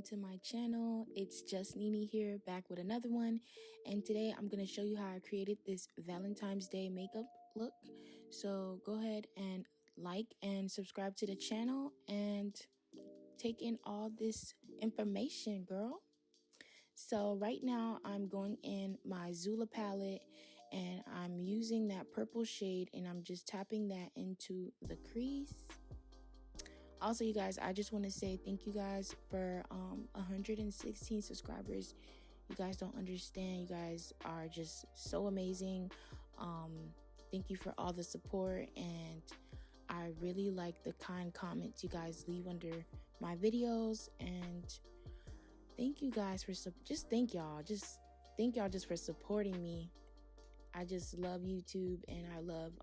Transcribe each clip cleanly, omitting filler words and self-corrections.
welcome to my channel. It's Itsjustnene here, back with another one, and today I'm going to show you how I created this Valentine's Day makeup look. So go ahead and like and subscribe to the channel and take in all this information, girl. So right now I'm going in my Zulu palette and I'm using that purple shade and I'm just tapping that into the crease. Also, you guys, I just want to say thank you guys for 116 subscribers. You guys don't understand. You guys are just so amazing. Thank you for all the support, and I really like the kind comments you guys leave under my videos. And thank you guys for thank y'all just for supporting me. I just love YouTube, and I love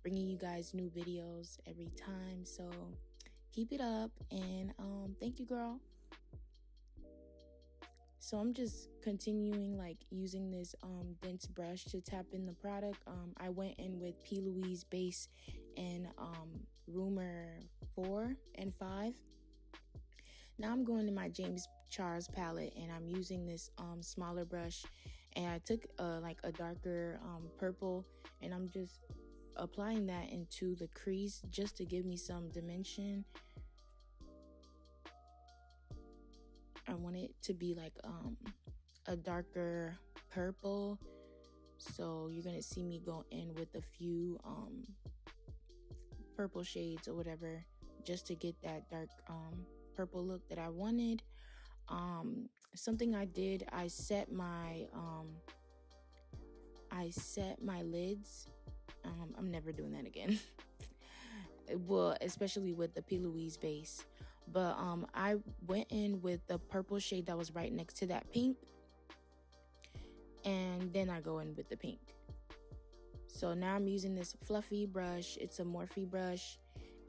bringing you guys new videos every time. So keep it up, and thank you, girl. So I'm just continuing using this dense brush to tap in the product. I went in with Louise base and Rumor 4 and 5. Now I'm going to my James Charles palette, and I'm using this smaller brush, and I took a darker purple, and I'm just applying that into the crease just to give me some dimension. I want it to be like a darker purple, so you're gonna see me go in with a few purple shades or whatever, just to get that dark purple look that I wanted. Something I did, I set my lids. I'm never doing that again. Well, especially with the Louise base. But I went in with the purple shade that was right next to that pink, and then I go in with the pink. So now I'm using this fluffy brush. It's a Morphe brush,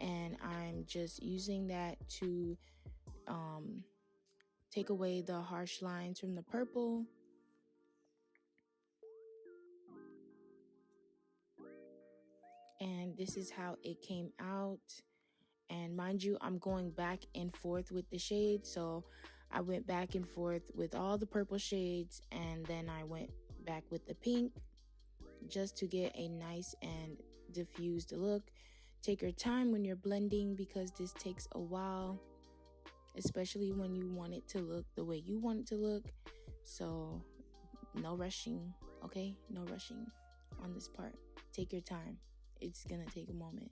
and I'm just using that to take away the harsh lines from the purple. And this is how it came out. And mind you, I'm going back and forth with the shades. So I went back and forth with all the purple shades, and then I went back with the pink just to get a nice and diffused look. Take your time when you're blending, because this takes a while, especially when you want it to look the way you want it to look. So no rushing, okay? No rushing on this part. Take your time. It's gonna take a moment.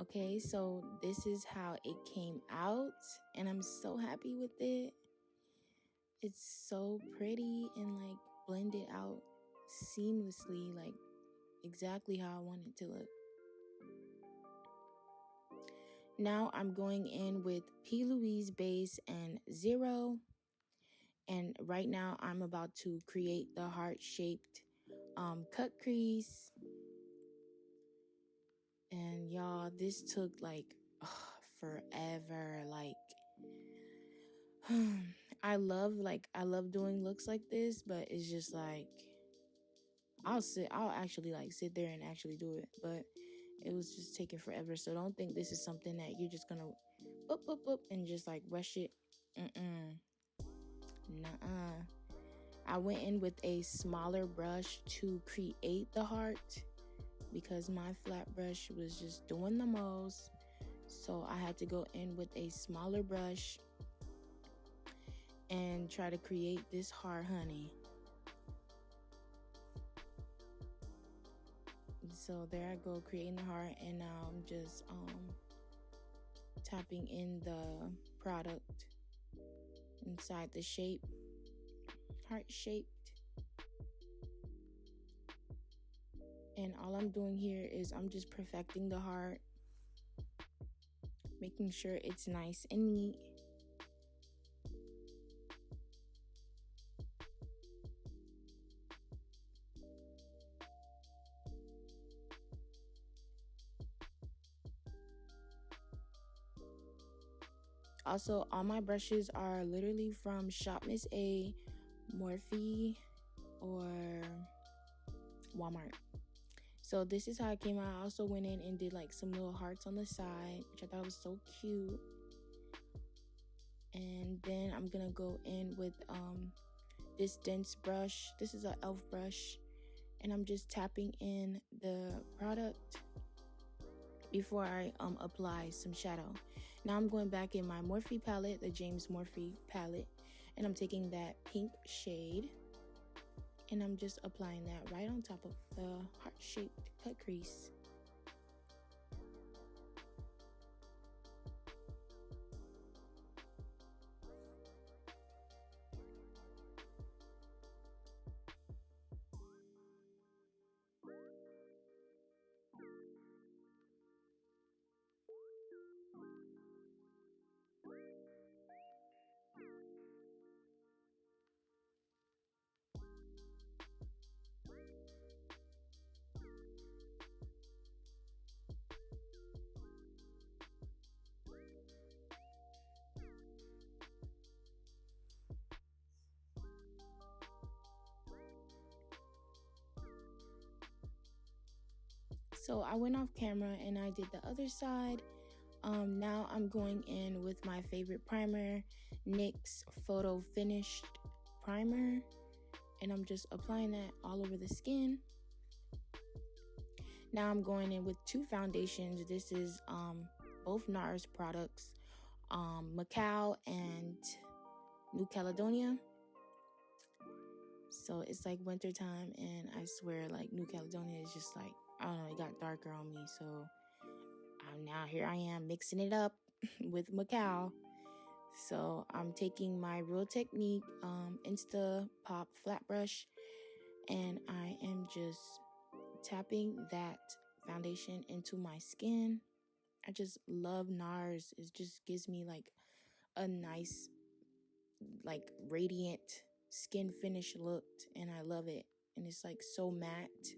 Okay, so this is how it came out, and I'm so happy with it. It's so pretty and blended out seamlessly, exactly how I want it to look. Now I'm going in with Louise base and 0, and right now I'm about to create the heart-shaped cut crease. And y'all, this took forever. I love doing looks like this, but it's just I'll actually sit there and actually do it, but it was just taking forever. So don't think this is something that you're just gonna boop boop boop and just rush it. Nuh-uh. I went in with a smaller brush to create the heart, because my flat brush was just doing the most. So I had to go in with a smaller brush and try to create this heart, honey. So there I go, creating the heart, and now I'm just tapping in the product inside the shape, heart shaped. And all I'm doing here is I'm just perfecting the heart, making sure it's nice and neat. Also, all my brushes are literally from Shop Miss A, Morphe, or Walmart. So this is how it came out. I also went in and did like some little hearts on the side, which I thought was so cute. And then I'm gonna go in with this dense brush. This is an e.l.f. brush, and I'm just tapping in the product before I apply some shadow. Now I'm going back in my Morphe palette, the James Morphe palette, and I'm taking that pink shade, and I'm just applying that right on top of the heart-shaped cut crease. So I went off camera and I did the other side. Now I'm going in with my favorite primer, NYX Photo Finished Primer, and I'm just applying that all over the skin. Now I'm going in with two foundations. This is both Nars products, Macao and New Caledonia. So it's like winter time, and I swear like New Caledonia is just like, I don't know, it got darker on me. So here I am mixing it up with Macao. So I'm taking my Real Technique Insta Pop flat brush, and I am just tapping that foundation into my skin. I just love Nars. It just gives me like a nice, like radiant skin finish look, and I love it. And it's like so matte.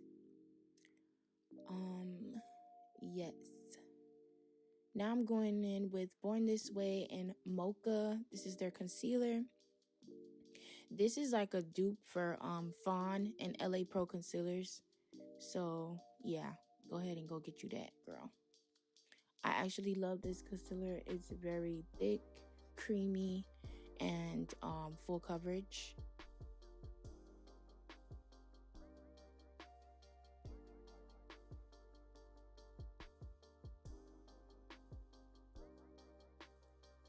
Yes. Now I'm going in with Born This Way and Mocha. This is their concealer. This is like a dupe for Fawn and LA Pro concealers. So yeah, go ahead and go get you that, girl. I actually love this concealer. It's very thick, creamy, and full coverage.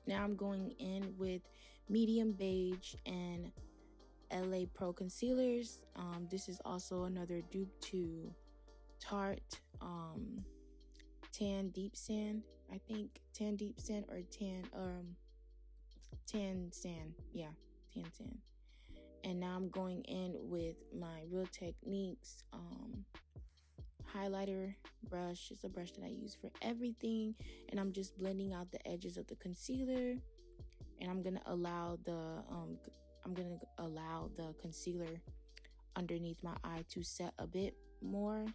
Now I'm going in with medium beige and LA Pro concealers. This is also another dupe to Tarte Tan Deep Sand. I think Tan Deep Sand or Tan Sand. Yeah, Tan Sand. And now I'm going in with my Real Techniques highlighter brush. It's a brush that I use for everything, and I'm just blending out the edges of the concealer, and I'm gonna allow the concealer underneath my eye to set a bit more.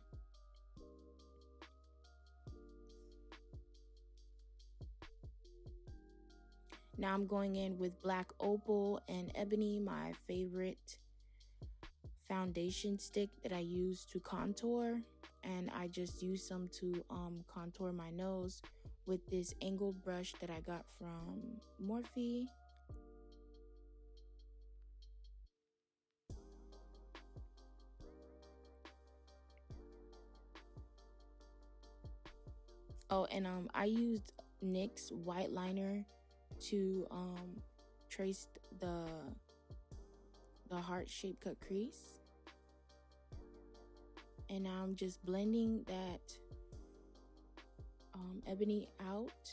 Now I'm going in with black opal and ebony, my favorite foundation stick that I use to contour, and I just use some to contour my nose with this angled brush that I got from Morphe. Oh, and I used NYX white liner to trace the heart-shaped cut crease. And now I'm just blending that ebony out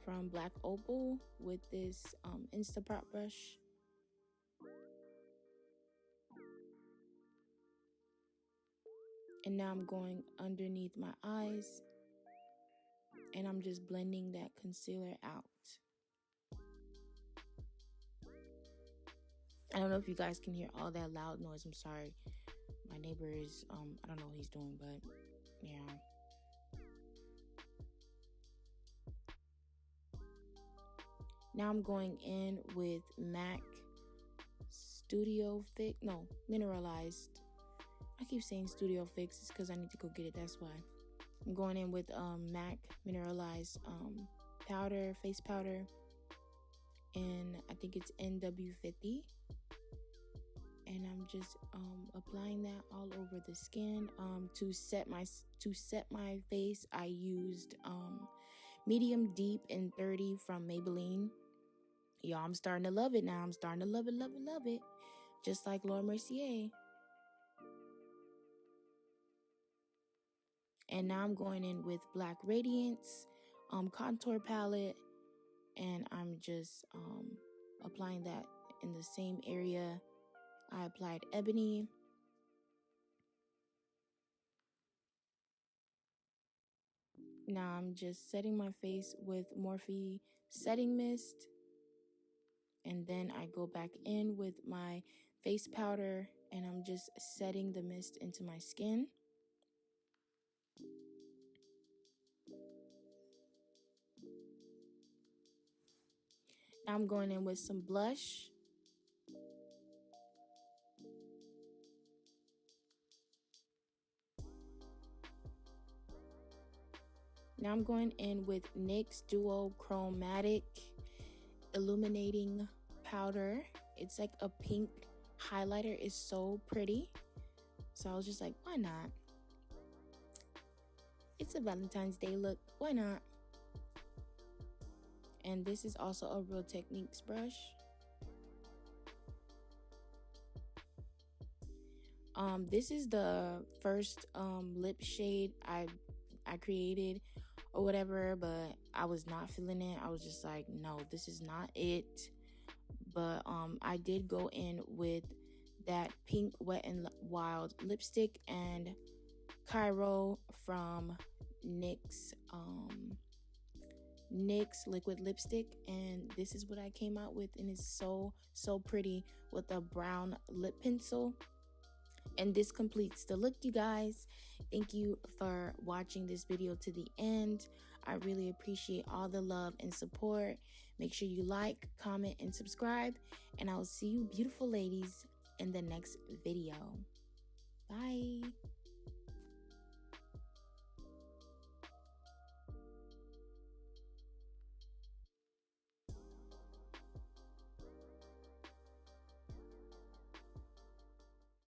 from black opal with this Instapot brush. And now I'm going underneath my eyes, and I'm just blending that concealer out. I don't know if you guys can hear all that loud noise. I'm sorry. My neighbor is, I don't know what he's doing, but yeah. Now I'm going in with MAC Studio Fix, no, Mineralized. I keep saying Studio Fix, it's because I need to go get it, that's why. I'm going in with MAC Mineralized powder, face powder, and I think it's NW50. And I'm just applying that all over the skin. To set my face, I used medium deep in 30 from Maybelline. Y'all, I'm starting to love it now. I'm starting to love it. Just like Laura Mercier. And now I'm going in with Black Radiance contour palette, and I'm just applying that in the same area I applied Ebony. Now I'm just setting my face with Morphe setting mist, and then I go back in with my face powder, and I'm just setting the mist into my skin. Now I'm going in with some blush. Now I'm going in with NYX Duo Chromatic Illuminating Powder. It's like a pink highlighter. It's so pretty. So I was just like, why not? It's a Valentine's Day look. Why not? And this is also a Real Techniques brush. This is the first lip shade I created or whatever, but I was not feeling it. I was just like, no, this is not it. But I did go in with that pink Wet n Wild lipstick and Cairo from NYX liquid lipstick, and this is what I came out with, and it's so pretty with a brown lip pencil. And this completes the look, you guys. Thank you for watching this video to the end. I really appreciate all the love and support. Make sure you like, comment, and subscribe, and I will see you beautiful ladies in the next video. Bye.